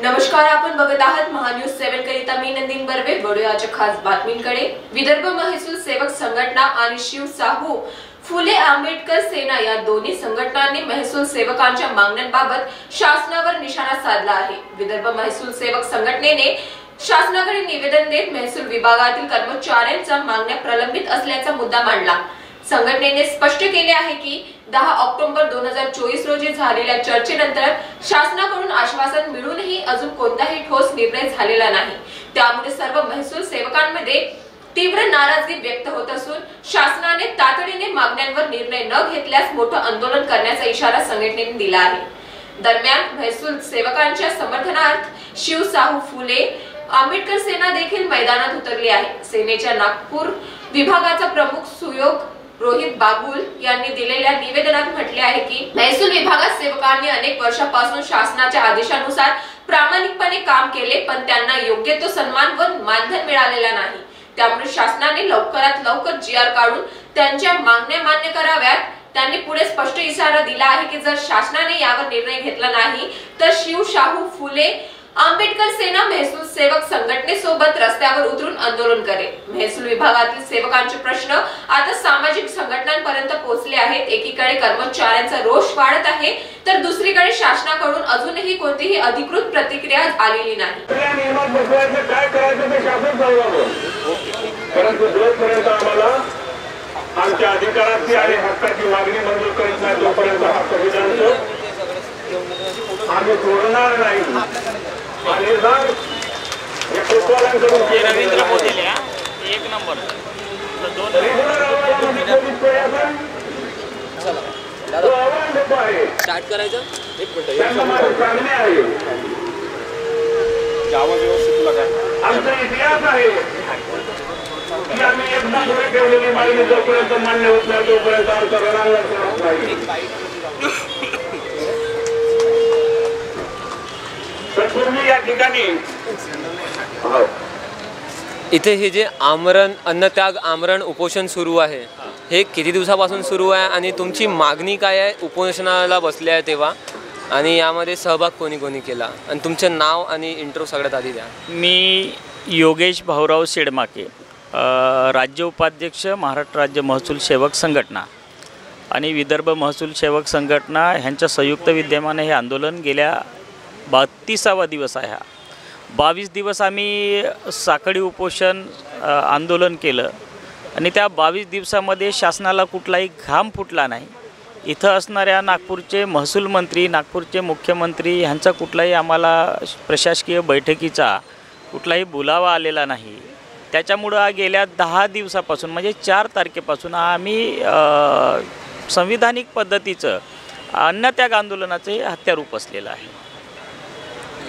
नमस्कार, आपण बघत आहात महान्यूज 7 करिता मी नंदिन बर्वे. वडूयाच्या खास बातमींकडे. विदर्भ महसूल सेवक संघटना आणि शिव शाहू फुले आंबेडकर सेना या दोन्ही संघटनांनी महसूल सेवकांच्या मागण्यांबाबत शासनावर निशाणा साधला आहे. विदर्भ महसूल सेवक संघटनेने शासनाकडे निवेदन देत महसूल विभागातील कर्मचाऱ्यांच्या मागण्या प्रलंबित असल्याचा मुद्दा मांडला. संघटनेने स्पष्ट केले आहे की 10 ऑक्टोबर 2024 रोजी झालेल्या चर्चेनंतर शासनाकडून आश्वासन मिळूनही अजून कोणताही ठोस निर्णय झालेला नाही. त्यामुळे सर्व महसूल सेवकांमध्ये तीव्र नाराजगी व्यक्त होत असून शासनाने तातडीने मागण्यांवर निर्णय न घेतल्यास मोठं आंदोलन करण्याचा इशारा संघटनेने दिला आहे. दरम्यान महसूल सेवकांच्या समर्थनार्थ शिव शाहू फुले आंबेडकर सेना देखील मैदानात उतरली आहे. सेनेच्या नागपूर विभागाचा प्रमुख सुयोग रोहित बागुल यांनी दिलेल्या निवेदनात म्हटले आहे की महसूल विभागात सेवकांनी अनेक वर्षांपासून शासनाच्या आदेशानुसार प्रामाणिकपणे काम केले, पण त्यांना योग्य तो सन्मान व मानधन मिळालेला नाही. त्यामुळे शासनाने लवकरात लवकर जीआर काढून त्यांच्या मागण्या मान्य कराव्यात. त्यांनी पुढे स्पष्ट इशारा दिला आहे की जर शासनाने यावर निर्णय घेतला नाही तर शिव शाहू फुले आंबेडकर सेना महसूल सेवक संघटनेसोबत रस्त्यावर उतरून आंदोलन करेल. महसूल विभागातील सेवकांचे प्रश्न आता सामाजिक संघटनांपर्यंत पोहोचले आहेत. एकीकडे कर्मचाऱ्यांचा रोष वाढत आहे तर दुसरीकडे शासनाकडून अजूनही कोणतीही अधिकृत प्रतिक्रिया आलेली नाही. काय करायचं ते शासन ठरवावं, परंतु जोपर्यंत आम्हाला आमच्या अधिकाराची आणि हक्काची मागणी मंजूर करीत नाही तोपर्यंत हा संविधान आम्ही सोडणार नाही. आणि रवींद्र मोदी एक नंबर स्टार्ट करायचं. एक मिनिट आहे आवाज व्यवस्थित तुला काय आमचा इतिहास आहे की आम्ही एकदा पुढे ठेवलेली मागणी जोपर्यंत मान्य होत नाही तोपर्यंत आमचा रणांगण नाही. या ठिकाणी इथे हे जे आमरण अन्नत्याग आमरण उपोषण सुरू आहे हे किती दिवसापासून सुरू आहे आणि तुमची मागणी काय आहे? उपोषणाला बसले आहे तेव्हा आणि यामध्ये सहभाग कोणी कोणी केला आणि तुमचं नाव आणि इंट्रो सगळ्यात आधी द्या. मी योगेश भाऊराव सेडमाके, राज्य उपाध्यक्ष महाराष्ट्र राज्य महसूल सेवक संघटना आणि विदर्भ महसूल सेवक संघटना ह्यांच्या संयुक्त विद्यमाने हे आंदोलन गेल्या 32वा दिवस आहे. हा 22 दिवस आम्ही साखळी उपोषण आंदोलन केलं आणि त्या 22 दिवसामध्ये शासनाला कुठलाही घाम फुटला नाही. इथं असणाऱ्या नागपूरचे महसूल मंत्री, नागपूरचे मुख्यमंत्री ह्यांचा कुठलाही आम्हाला प्रशासकीय बैठकीचा कुठलाही बुलावा आलेला नाही. त्याच्यामुळं गेल्या 10 दिवसापासून म्हणजे 4 तारखेपासून आम्ही संविधानिक पद्धतीचं अन्नत्याग आंदोलनाचे हत्यारूप असलेलं आहे.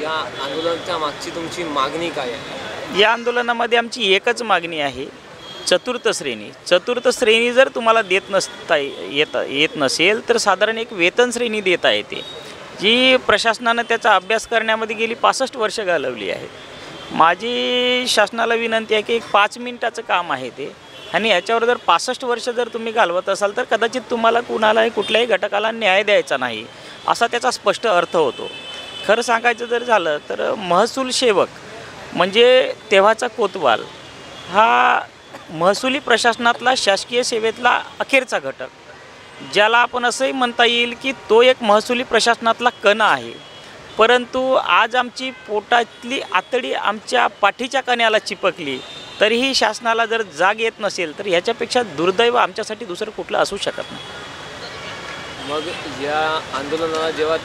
या आंदोलनाच्या मागची तुमची मागणी काय आहे? या आंदोलनामध्ये आमची एकच मागणी आहे, चतुर्थ श्रेणी. चतुर्थ श्रेणी जर तुम्हाला येत नसेल तर साधारण एक वेतन श्रेणी देता येते, जी प्रशासनानं त्याचा अभ्यास करण्यामध्ये गेली 65 वर्ष घालवली आहे. माझी शासनाला विनंती आहे की एक 5 मिनिटाचं काम आहे ते, आणि याच्यावर जर 65 वर्ष जर तुम्ही घालवत असाल तर कदाचित तुम्हाला कुणालाही कुठल्याही घटकाला न्याय द्यायचा नाही असा त्याचा स्पष्ट अर्थ होतो. खरं सांगायचं जर झालं तर महसूल सेवक म्हणजे तेव्हाचा कोतवाल हा महसुली प्रशासनातला शासकीय सेवेतला अखेरचा घटक, ज्याला आपण असंही म्हणता येईल की तो एक महसुली प्रशासनातला कणा आहे. परंतु आज आमची पोटातली आतडी आमच्या पाठीच्या कण्याला चिपकली तरीही शासनाला जर जाग येत नसेल तर ह्याच्यापेक्षा दुर्दैव आमच्यासाठी दुसरं कुठलं असू शकत नाही. मग या आंदोलनाला जेव्हा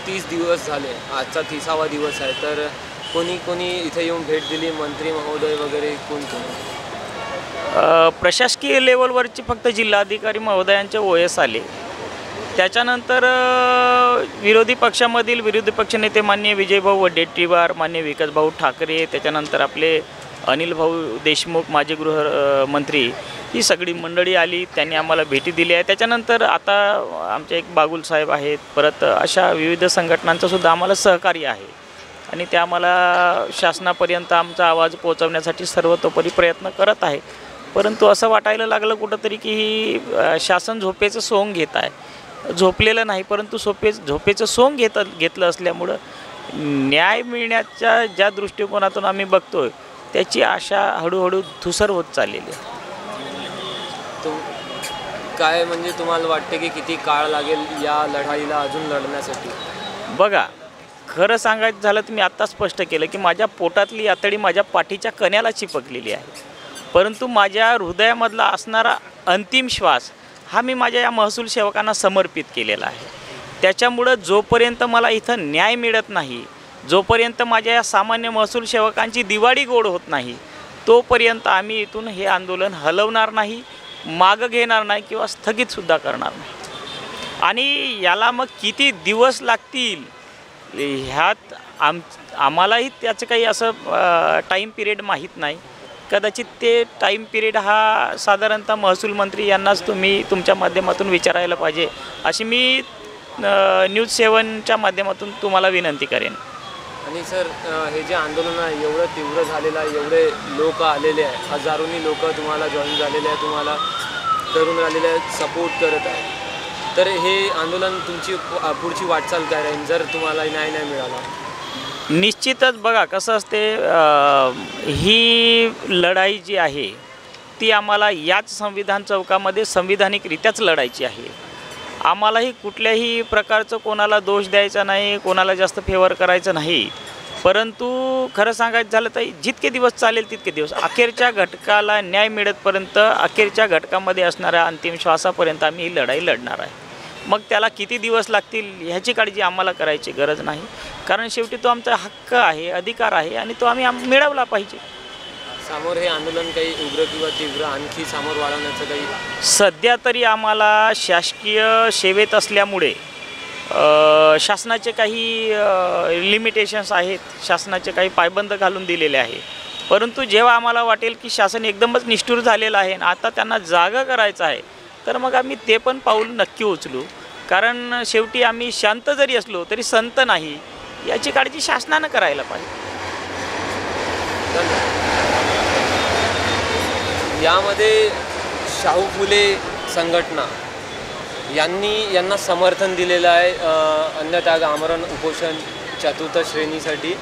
30 दिवस झाले, आजचा 30वा दिवस आहे, तर कोणी कोणी इथे येऊन भेट दिली? मंत्री महोदय वगैरे कोण कोण? प्रशासकीय लेवलवरची फक्त जिल्हाधिकारी महोदयांचे OS आले. त्याच्यानंतर विरोधी पक्षामधील विरोधी पक्षनेते माननीय विजयभाऊ वडेट्टीवार, माननीय विकासभाऊ ठाकरे, त्याच्यानंतर आपले अनिल भाऊ देशमुख माजी गृहमंत्री, ही सगळी मंडळी आली. त्यांनी आम्हाला भेटी दिली आहे. त्याच्यानंतर आता आमचे एक बागुल साहेब आहेत. परत अशा विविध संघटनांचं सुद्धा आम्हाला सहकार्य आहे आणि ते आम्हाला शासनापर्यंत आमचा आवाज पोहोचवण्यासाठी सर्वतोपरी प्रयत्न करत आहे. परंतु असं वाटायला लागलं कुठंतरी की ही शासन झोपेचं सोंग घेत आहे. झोपलेलं नाही, परंतु झोपेचं सोंग घेतलं असल्यामुळं न्याय मिळण्याच्या ज्या दृष्टिकोनातून आम्ही बघतोय त्याची आशा हळूहळू धुसर होत चाललेली आहे. काय म्हणजे तुम्हाला वाटते की किती काळ लागेल या लढाईला अजून लढण्यासाठी? बघा, खरं सांगायचं झालं तर मी आत्ता स्पष्ट केलं की माझ्या पोटातली आतडी माझ्या पाठीच्या कण्याला चिपकलेली आहे, परंतु माझ्या हृदयामधला असणारा अंतिम श्वास हा मी माझ्या या महसूल सेवकांना समर्पित केलेला आहे. त्याच्यामुळं जोपर्यंत मला इथं न्याय मिळत नाही, जोपर्यंत माझ्या या सामान्य महसूल सेवकांची दिवाळी गोड होत नाही, तोपर्यंत आम्ही इथून हे आंदोलन हलवणार नाही, मागं घेणार नाही किंवा स्थगितसुद्धा करणार नाही. आणि याला मग किती दिवस लागतील ह्यात आम्हालाही त्याचं काही असं टाईम पिरियड माहीत नाही. कदाचित ते टाईम पिरियड हा साधारणतः महसूल मंत्री यांनाच तुम्ही तुमच्या माध्यमातून विचारायला पाहिजे अशी मी न्यूज 7च्या माध्यमातून तुम्हाला विनंती करेन. आणि सर, हे जे आंदोलन आहे एवढं तीव्र झालेलं आहे, एवढे लोक आलेले आहे, हजारोनी लोक तुम्हाला जॉईन झालेले आहे, तुम्हाला करून राहिलेले आहेत, सपोर्ट करत आहे. तर हे आंदोलन तुमची पुढची वाटचाल काय राहील जर तुम्हाला न्याय नाही मिळाला? निश्चितच बघा कसं असते, ही लढाई जी आहे ती आम्हाला याच संविधान चौकामध्ये संविधानिकरित्याच लढायची आहे. आम्हालाही कुठल्याही प्रकारचं कोणाला दोष द्यायचा नाही, कोणाला जास्त फेवर करायचं नाही. परंतु खरं सांगायचं झालं तर जितके दिवस चालेल तितके दिवस, अखेरच्या घटकाला न्याय मिळतपर्यंत, अखेरच्या घटकामध्ये असणाऱ्या अंतिम श्वासापर्यंत आम्ही ही लढाई लढणार आहे. मग त्याला किती दिवस लागतील ह्याची काळजी आम्हाला करायची गरज नाही, कारण शेवटी तो आमचा हक्क आहे, अधिकार आहे आणि तो आम्ही मिळवला पाहिजे. समोर हे आंदोलन काही उग्र किंवा तीव्र आणखी समोर वाढवण्याचं काही? सध्या तरी आम्हाला शासकीय सेवेत असल्यामुळे शासनाचे काही लिमिटेशन्स आहेत, शासनाचे काही पायबंद घालून दिलेले आहे. परंतु जेव्हा आम्हाला वाटेल की शासन एकदमच निष्ठुर झालेलं आहे आणि आता त्यांना जागा करायचं आहे, तर मग आम्ही ते पण पाऊल नक्की उचलू. कारण शेवटी आम्ही शांत जरी असलो तरी संत नाही, याची काळजी शासनानं करायला पाहिजे. यामध्ये शाहू फुले संघटना यांना समर्थन दिलेलं आहे अन्नत्याग आमरण उपोषण चतुर्थ श्रेणीसाठी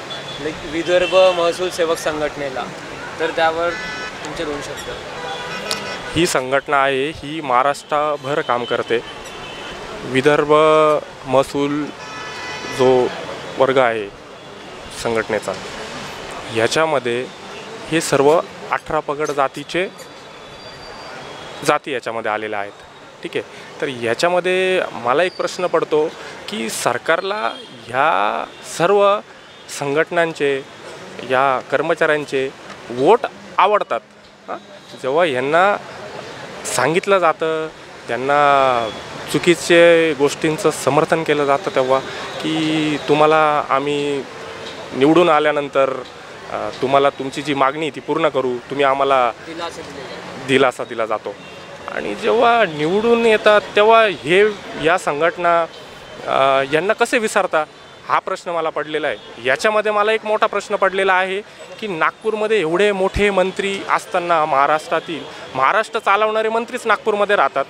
विदर्भ महसूल सेवक संघटनेला. तर त्यावर तुमचे 2 शब्द. ही संघटना आहे, ही महाराष्ट्रभर काम करते. विदर्भ महसूल जो वर्ग आहे संघटनेचा, ह्याच्यामध्ये हे सर्व 18 पगड जाती याच्यामध्ये आलेल्या आहेत. ठीक आहे, तर याच्यामध्ये मला एक प्रश्न पडतो की सरकारला ह्या सर्व संघटनांचे, या कर्मचाऱ्यांचे वोट आवडतात. जेव्हा यांना सांगितलं जातं, त्यांना चुकीचे गोष्टींचं समर्थन केलं जातं, तेव्हा की तुम्हाला आम्ही निवडून आल्यानंतर तुम्हाला तुमची जी मागणी ती पूर्ण करू, तुम्ही आम्हाला दिलासा दिला जातो. आणि जेव्हा निवडून येतात तेव्हा हे या संघटना यांना कसे विसरता, हा प्रश्न मला पडलेला आहे. याच्यामध्ये मला एक मोठा प्रश्न पडलेला आहे की नागपूरमध्ये एवढे मोठे मंत्री असताना, महाराष्ट्र चालवणारे मंत्रीच नागपूरमध्ये राहतात,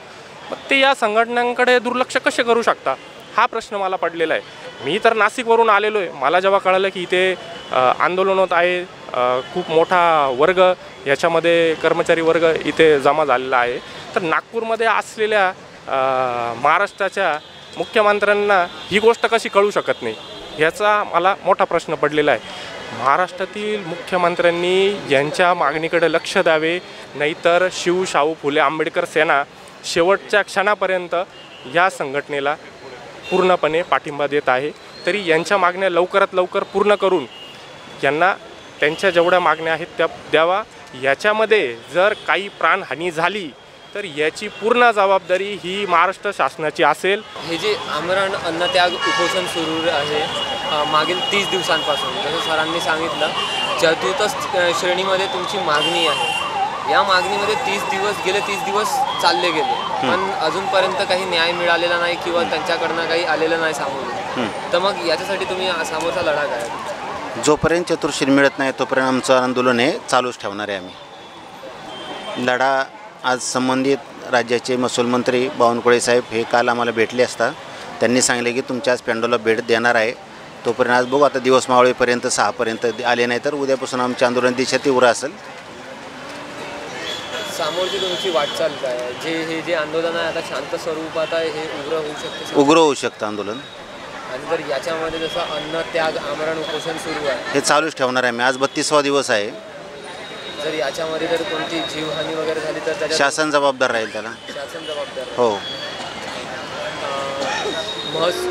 मग ते या संघटनांकडे दुर्लक्ष कसे करू शकता, हा प्रश्न मला पडलेला आहे. मी तर नाशिकवरून आलेलो आहे. मला जेव्हा कळलं की इथे आंदोलन होत आहे, खूप मोठा वर्ग याच्यामध्ये कर्मचारी वर्ग इथे जमा झालेला आहे, तर नागपूरमध्ये असलेल्या महाराष्ट्राच्या मुख्यमंत्र्यांना ही गोष्ट कशी कळू शकत नाही, याचा मला मोठा प्रश्न पडलेला आहे. महाराष्ट्रातील मुख्यमंत्र्यांनी यांच्या मागणीकडे लक्ष द्यावे, नाहीतर शाहू फुले आंबेडकर सेना शेवटच्या क्षणापर्यंत या संघटनेला पूर्णपणे पाठिंबा देत आहे. तरी यांच्या मागण्या लवकरात लवकर पूर्ण करून यांना त्यांच्या जेवढ्या मागण्या आहेत त्या द्यावा. याच्यामध्ये जर काही प्राणहानी झाली तर याची पूर्ण जबाबदारी ही महाराष्ट्र शासनाची असेल. हे जे आमरण अन्नत्याग उपोषण सुरू आहे मागील 30 दिवसांपासून, जसं सरांनी सांगितलं, चतुर्थ श्रेणीमध्ये तुमची मागणी आहे. या मागणीमध्ये 30 दिवस चालले गेले, पण अजूनपर्यंत काही न्याय मिळालेला नाही किंवा त्यांच्याकडनं काही आलेलं नाही सामोरं. तर मग याच्यासाठी तुम्ही समोरचा लढा काय? जोपर्यंत चतुर्श्रेणी मिळत नाही तोपर्यंत आमचं आंदोलन हे चालूच ठेवणार आहे. आम्ही लढा आज संबंधित राज्याचे महसूल मंत्री बावनकुळे साहेब हे काल आम्हाला भेटले असता त्यांनी सांगितले की तुमच्या आज पेंडोला भेट देणार आहे तोपर्यंत आज बघू, आता दिवस मावळेपर्यंत 6पर्यंत आले नाही तर उद्यापासून आमचे आंदोलन दिशा तीव्र असेल. समोरची तुमची वाटचाल काय आहे? हे जे आंदोलन आहे आता शांत स्वरूपात आहे, हे उग्र होऊ शकते? उग्र होऊ शकतं आंदोलन. आणि जर याच्यामध्ये जसं अन्न त्याग आमरण उपोषण सुरू आहे, हे चालूच ठेवणार आहे मी. आज 32वा दिवस आहे. जर याच्यामध्ये जर कोणती जीवहानी वगैरे झाली तर त्याच्यात शासन जबाबदार राहील त्याला. शासन जबाबदार आहे. हो.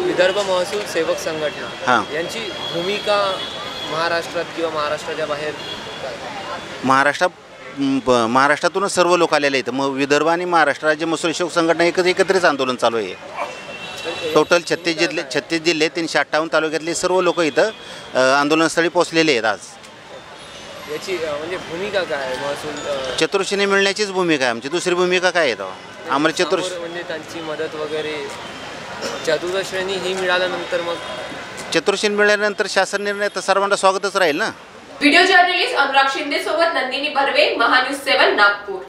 विदर्भ महसूल सेवक संघटना हां. यांची भूमिका महाराष्ट्रात किंवा महाराष्ट्राच्या बाहेर काय? महाराष्ट्रातूनच सर्व लोक आलेले आहेत. मग विदर्भ आणि महाराष्ट्र राज्य महसूल सेवक संघटना एकत्रित आंदोलन चालू आहे. टोटल 36 जिल्हे 358 तालुक्यातले सर्व लोक इथं आंदोलनस्थळी पोहोचलेले आहेत आज. याची म्हणजे भूमिका काय आहे? महसूल चतुर्श्रेणी मिळण्याचीच भूमिका आहे आमची. दुसरी भूमिका काय आहे आम्हाला? म्हणजे त्यांची मदत वगैरे चतुर्थ श्रेणी ही मिळाल्यानंतर मग चतुर्श्रेणी मिळाल्यानंतर शासन निर्णय तर सर्वांना स्वागतच राहील ना. व्हिडिओ जर्नलिस्ट अनुराग शिंदे सोबत नंदिनी बर्वे, महान्यूज 7 नागपूर.